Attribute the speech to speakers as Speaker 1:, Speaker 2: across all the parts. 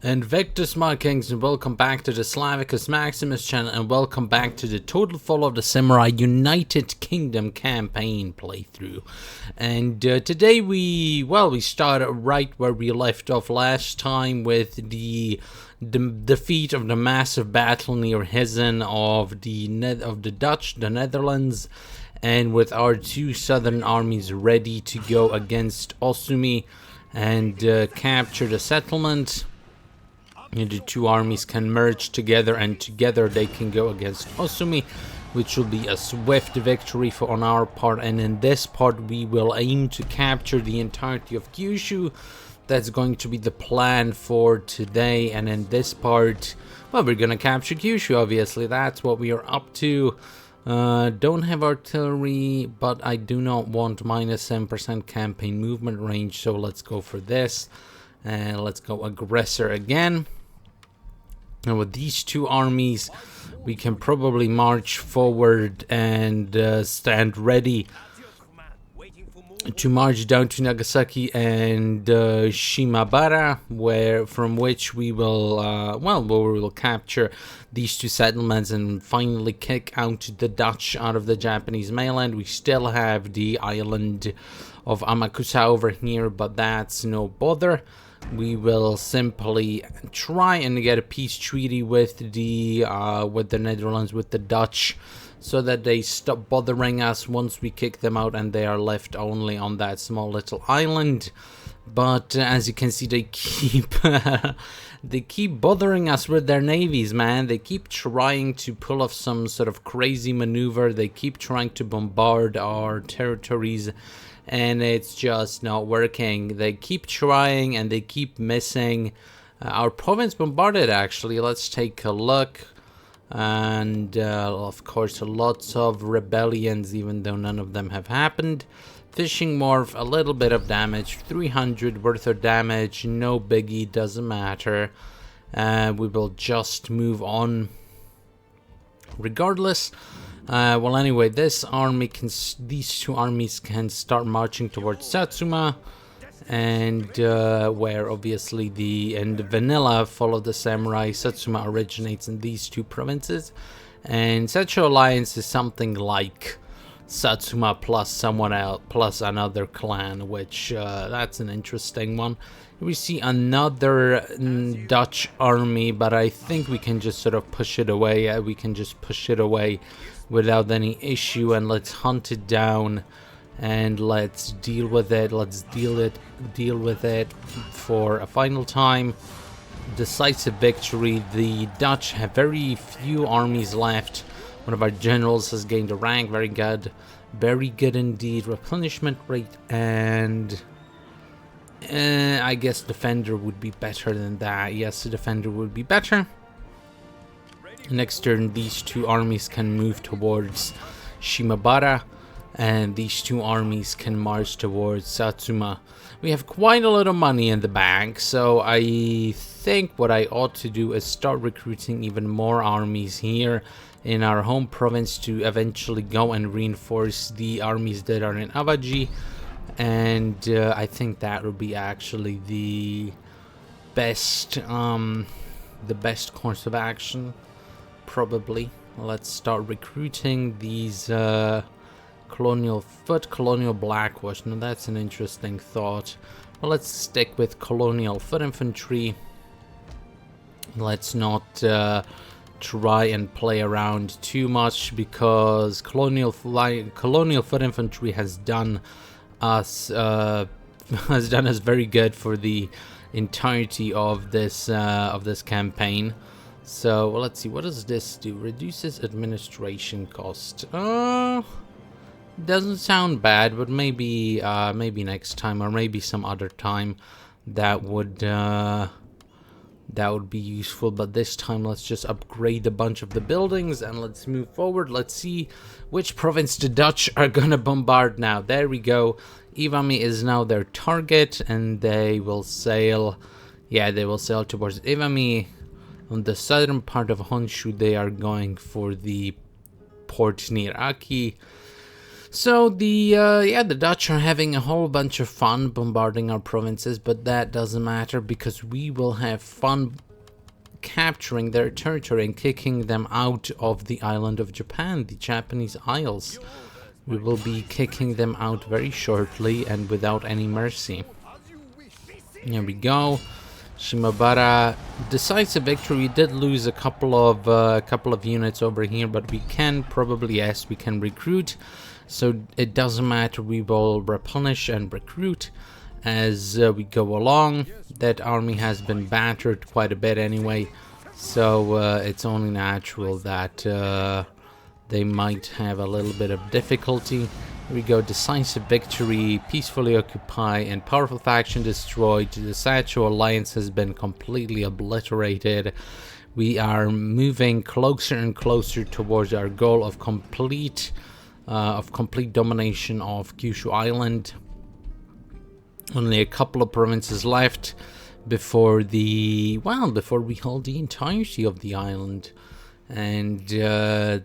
Speaker 1: And Victus my kings, and welcome back to the Slavicus Maximus channel, and welcome back to the Total Fall of the Samurai United Kingdom campaign playthrough. And today we started right where we left off last time with the defeat of the massive battle near Hessen of the Dutch, the Netherlands, and with our two southern armies ready to go against Osumi and capture the settlement. The two armies can merge together, and together they can go against Osumi, which will be a swift victory on our part. And in this part we will aim to capture the entirety of Kyushu. That's going to be the plan for today. And in this part, well, we're gonna capture Kyushu, obviously. That's what we are up to. Don't have artillery, but I do not want minus 7% campaign movement range, so let's go for this. And let's go aggressor again. And with these two armies, we can probably march forward and stand ready to march down to Nagasaki and Shimabara, from which we will, where we will capture these two settlements and finally kick out the Dutch out of the Japanese mainland. We still have the island of Amakusa over here, but that's no bother. We will simply try and get a peace treaty with the Netherlands, with the Dutch, so that they stop bothering us once we kick them out and they are left only on that small little island. But as you can see, they keep they keep bothering us with their navies, man. They keep trying to pull off some sort of crazy maneuver. They keep trying to bombard our territories, and it's just not working. They keep trying and they keep missing. Our province bombarded, actually. Let's take a look. And of course lots of rebellions, even though none of them have happened. Fishing Wharf, a little bit of damage, 300 worth of damage, no biggie, doesn't matter. We will just move on regardless. Well, anyway, these two armies can start marching towards Satsuma, and where obviously the vanilla Fall of the Samurai Satsuma originates in these two provinces, and Setcho Alliance is something like Satsuma plus someone else plus another clan, which that's an interesting one. We see another Dutch army, but I think we can just sort of push it away. We can just push it away without any issue, and let's hunt it down and let's deal with it. Let's deal with it for a final time. Decisive victory. The Dutch have very few armies left. One of our generals has gained a rank. Very good indeed. Replenishment rate, and I guess defender would be better than that. Yes, the defender would be better. Next turn, these two armies can move towards Shimabara, and these two armies can march towards Satsuma. We have quite a lot of money in the bank, so I think what I ought to do is start recruiting even more armies here in our home province to eventually go and reinforce the armies that are in Awaji. And I think that would be actually the best course of action, probably. Let's start recruiting these colonial blackwash. Now that's an interesting thought. Well, let's stick with colonial foot infantry. Let's not try and play around too much, because colonial foot infantry has done us very good for the entirety of this campaign. So well, let's see, what does this do? Reduces administration cost. Doesn't sound bad, but maybe next time, or maybe some other time, that would be useful. But this time let's just upgrade a bunch of the buildings and let's move forward. Let's see which province the Dutch are gonna bombard now. There we go. Iwami is now their target, and they will sail, they will sail towards Iwami. On the southern part of Honshu, they are going for the port near Aki. So the Dutch are having a whole bunch of fun bombarding our provinces, but that doesn't matter because we will have fun capturing their territory and kicking them out of the island of Japan, the Japanese Isles. We will be kicking them out very shortly and without any mercy. Here we go. Shimabara decides a victory. We did lose a couple of units over here, but we can probably, yes, we can recruit. So it doesn't matter. We will replenish and recruit as we go along. That army has been battered quite a bit anyway, so it's only natural that they might have a little bit of difficulty. Here we go, decisive victory, peacefully occupy, and powerful faction destroyed. The Satcho alliance has been completely obliterated. We are moving closer and closer towards our goal of complete domination of Kyushu Island. Only a couple of provinces left before before we hold the entirety of the island. And the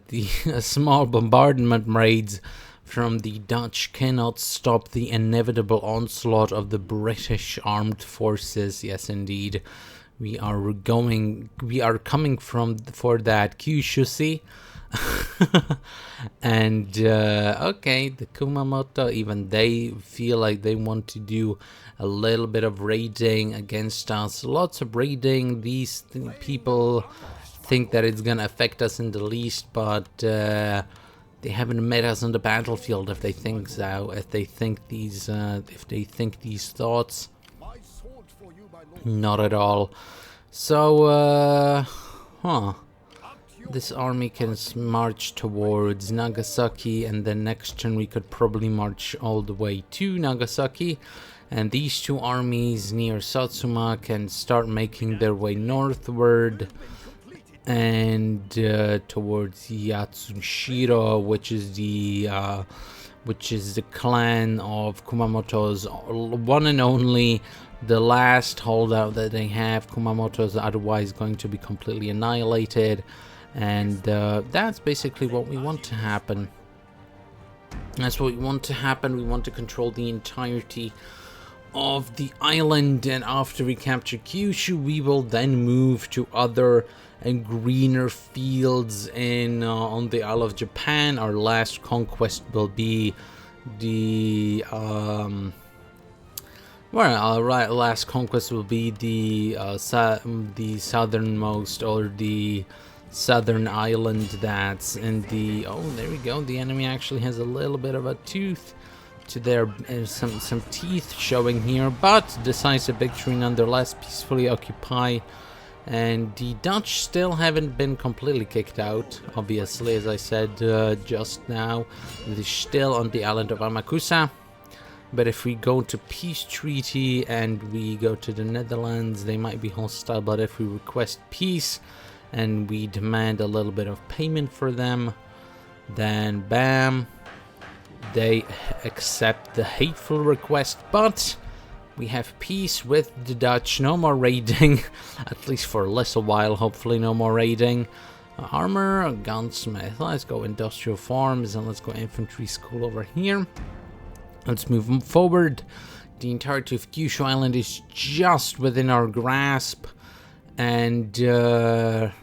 Speaker 1: small bombardment raids from the Dutch cannot stop the inevitable onslaught of the British armed forces. Yes, indeed, we are coming for that Kyushu Sea. And okay, the Kumamoto, even they feel like they want to do a little bit of raiding against us. Lots of raiding. These people think that it's gonna affect us in the least, but they haven't met us on the battlefield. If they think so, if they think these thoughts, not at all. So this army can march towards Nagasaki, and then next turn we could probably march all the way to Nagasaki, and these two armies near Satsuma can start making their way northward and towards Yatsushiro, which is the clan of Kumamoto's one and only, the last holdout that they have. Kumamoto is otherwise going to be completely annihilated, and that's basically what we want to happen. That's what we want to happen. We want to control the entirety of the island, and after we capture Kyushu, we will then move to other and greener fields in on the Isle of Japan. Our last conquest will be the last conquest will be the southernmost, or the southern island that's in the, oh, there we go, the enemy actually has a little bit of a tooth to their some teeth showing here, but decisive victory nonetheless, peacefully occupy. And the Dutch still haven't been completely kicked out, obviously, as I said just now. They're still on the island of Amakusa. But if we go to peace treaty and we go to the Netherlands, they might be hostile. But if we request peace and we demand a little bit of payment for them, then bam, they accept the hateful request. But we have peace with the Dutch. No more raiding, at least for a little while. Hopefully no more raiding. Armor, gunsmith. Let's go industrial farms, and let's go infantry school over here. Let's move forward. The entirety of Kyushu Island is just within our grasp, and yeah,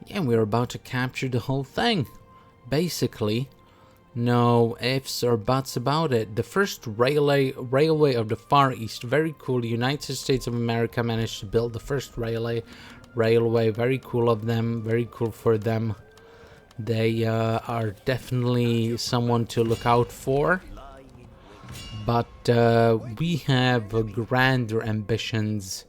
Speaker 1: we're about to capture the whole thing, basically. No ifs or buts about it. The first railway of the Far East, very cool. The United States of America managed to build the first railway. Very cool of them, very cool for them. They are definitely someone to look out for. But we have grander ambitions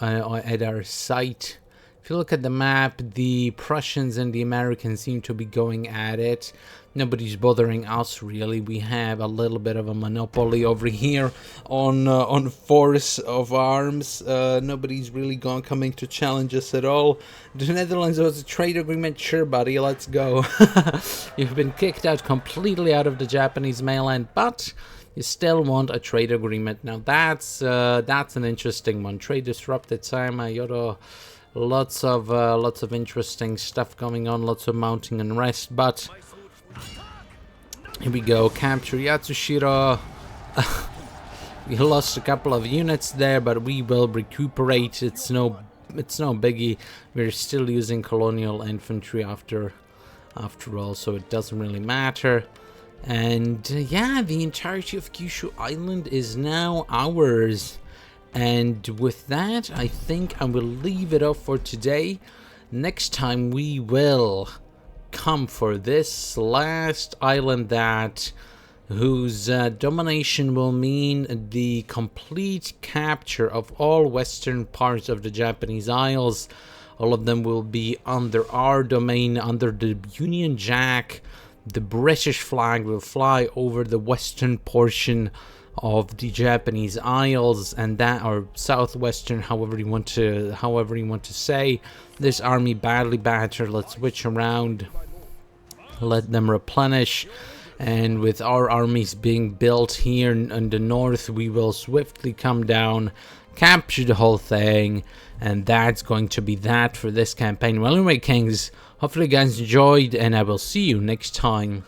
Speaker 1: at our sight. If you look at the map, the Prussians and the Americans seem to be going at it. Nobody's bothering us, really. We have a little bit of a monopoly over here on force of arms. Nobody's really coming to challenge us at all. The Netherlands was a trade agreement. Sure, buddy, let's go. You've been kicked out completely out of the Japanese mainland, but you still want a trade agreement. Now that's an interesting one. Trade disrupted, Saima, Yodo. Lots of interesting stuff going on. Lots of mounting unrest, but Here we go, capture Yatsushiro. We lost a couple of units there, but we will recuperate. It's no biggie. We're still using colonial infantry after all, so it doesn't really matter. And yeah, the entirety of Kyushu Island is now ours. And with that, I think I will leave it off for today. Next time we will come for this last island whose domination will mean the complete capture of all western parts of the Japanese Isles. All of them will be under our domain, under the Union Jack. The British flag will fly over the western portion of the Japanese Isles, and that, or southwestern, however you want to say. This army badly battered. Let's switch around, let them replenish, and with our armies being built here in the north, we will swiftly come down, capture the whole thing, and that's going to be that for this campaign. Well, anyway, Kings, hopefully you guys enjoyed, and I will see you next time.